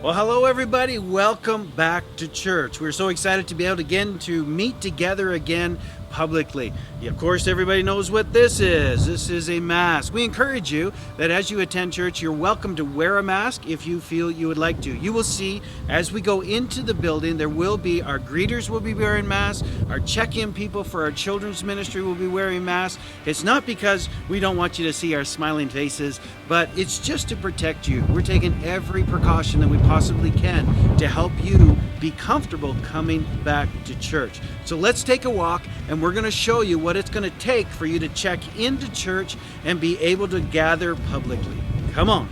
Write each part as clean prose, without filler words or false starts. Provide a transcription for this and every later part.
Well, hello everybody. Welcome back to church. We're so excited to be able to meet together again publicly. Of course, everybody knows what this is. This is a mask. We encourage you that as you attend church, you're welcome to wear a mask if you feel you would like to. You will see as we go into the building, our greeters will be wearing masks. Our check-in people for our children's ministry will be wearing masks. It's not because we don't want you to see our smiling faces, but it's just to protect you. We're taking every precaution that we possibly can to help you be comfortable coming back to church. So let's take a walk, and we're going to show you what it's going to take for you to check into church and be able to gather publicly. Come on.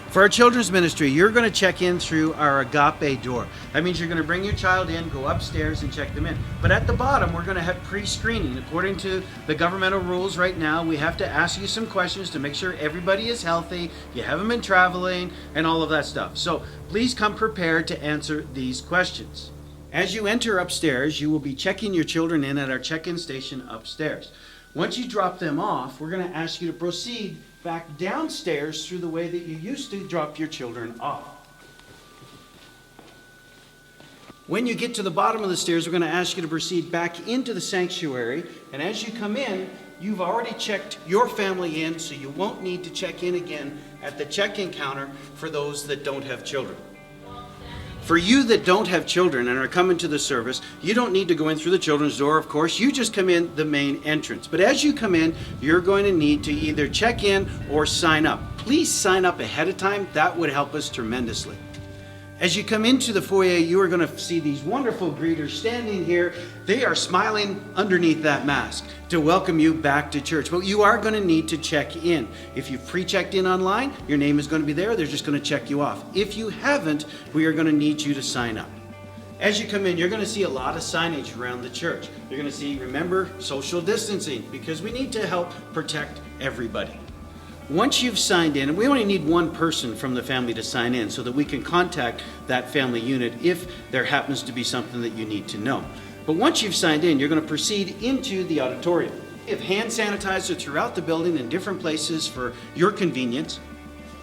For our children's ministry, you're going to check in through our agape door. That means you're going to bring your child in, go upstairs, and check them in. But at the bottom, we're going to have pre-screening. According to the governmental rules right now, we have to ask you some questions to make sure everybody is healthy, you haven't been traveling, and all of that stuff. So please come prepared to answer these questions. As you enter upstairs, you will be checking your children in at our check-in station upstairs. Once you drop them off, we're going to ask you to proceed back downstairs through the way that you used to drop your children off. When you get to the bottom of the stairs, we're going to ask you to proceed back into the sanctuary. And as you come in, you've already checked your family in, so you won't need to check in again at the check-in counter for those that don't have children. For you that don't have children and are coming to the service, you don't need to go in through the children's door, of course. You just come in the main entrance. But as you come in, you're going to need to either check in or sign up. Please sign up ahead of time. That would help us tremendously. As you come into the foyer, you are going to see these wonderful greeters standing here. They are smiling underneath that mask to welcome you back to church. But you are going to need to check in. If you've pre-checked in online, your name is going to be there. They're just going to check you off. If you haven't, we are going to need you to sign up. As you come in, you're going to see a lot of signage around the church. You're going to see, remember, social distancing, because we need to help protect everybody. Once you've signed in, and we only need one person from the family to sign in so that we can contact that family unit if there happens to be something that you need to know. But once you've signed in, you're going to proceed into the auditorium. We have hand sanitizer throughout the building in different places for your convenience.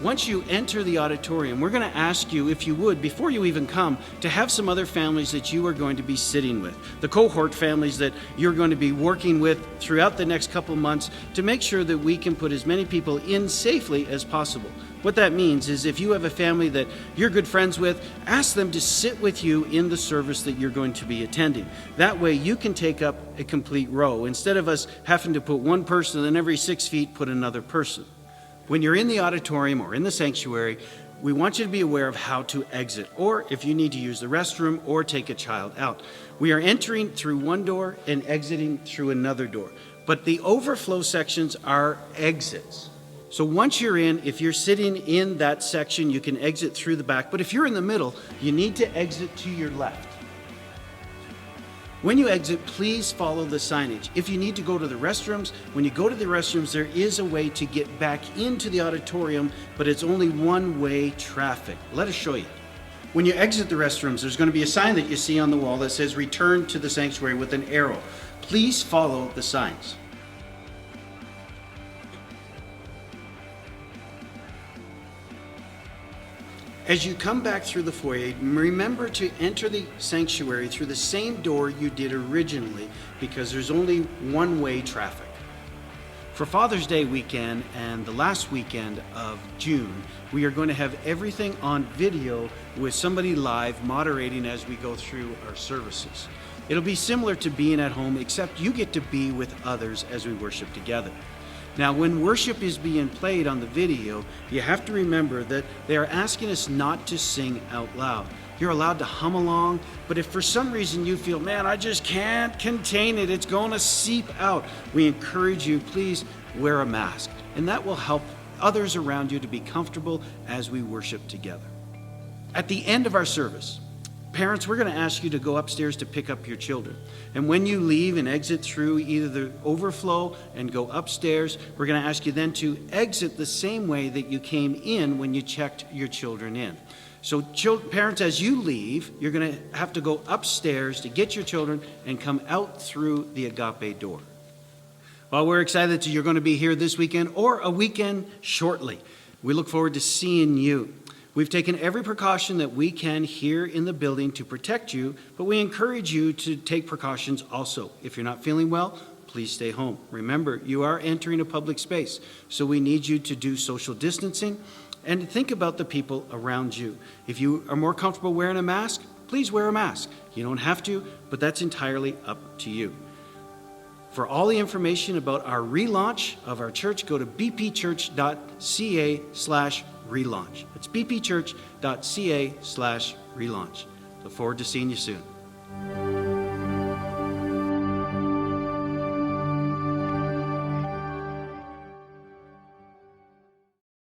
Once you enter the auditorium, we're going to ask you, if you would, before you even come, to have some other families that you are going to be sitting with. The cohort families that you're going to be working with throughout the next couple months to make sure that we can put as many people in safely as possible. What that means is if you have a family that you're good friends with, ask them to sit with you in the service that you're going to be attending. That way you can take up a complete row instead of us having to put one person and then every 6 feet put another person. When you're in the auditorium or in the sanctuary, we want you to be aware of how to exit, or if you need to use the restroom or take a child out. We are entering through one door and exiting through another door, but the overflow sections are exits. So once you're in, if you're sitting in that section, you can exit through the back, but if you're in the middle, you need to exit to your left. When you exit, please follow the signage. If you need to go to the restrooms, when you go to the restrooms, there is a way to get back into the auditorium, but it's only one-way traffic. Let us show you. When you exit the restrooms, there's going to be a sign that you see on the wall that says "Return to the Sanctuary" with an arrow. Please follow the signs. As you come back through the foyer, remember to enter the sanctuary through the same door you did originally, because there's only one-way traffic. For Father's Day weekend and the last weekend of June, we are going to have everything on video with somebody live moderating as we go through our services. It'll be similar to being at home, except you get to be with others as we worship together. Now, when worship is being played on the video, you have to remember that they are asking us not to sing out loud. You're allowed to hum along, but if for some reason you feel, man, I just can't contain it, it's going to seep out, we encourage you, please wear a mask. And that will help others around you to be comfortable as we worship together. At the end of our service, parents, we're going to ask you to go upstairs to pick up your children. And when you leave and exit through either the overflow and go upstairs, we're going to ask you then to exit the same way that you came in when you checked your children in. So parents, as you leave, you're going to have to go upstairs to get your children and come out through the agape door. Well, we're excited that you're going to be here this weekend or a weekend shortly. We look forward to seeing you. We've taken every precaution that we can here in the building to protect you, but we encourage you to take precautions also. If you're not feeling well, please stay home. Remember, you are entering a public space, so we need you to do social distancing and think about the people around you. If you are more comfortable wearing a mask, please wear a mask. You don't have to, but that's entirely up to you. For all the information about our relaunch of our church, go to bpchurch.ca/relaunch. It's bpchurch.ca/relaunch. Look forward to seeing you soon.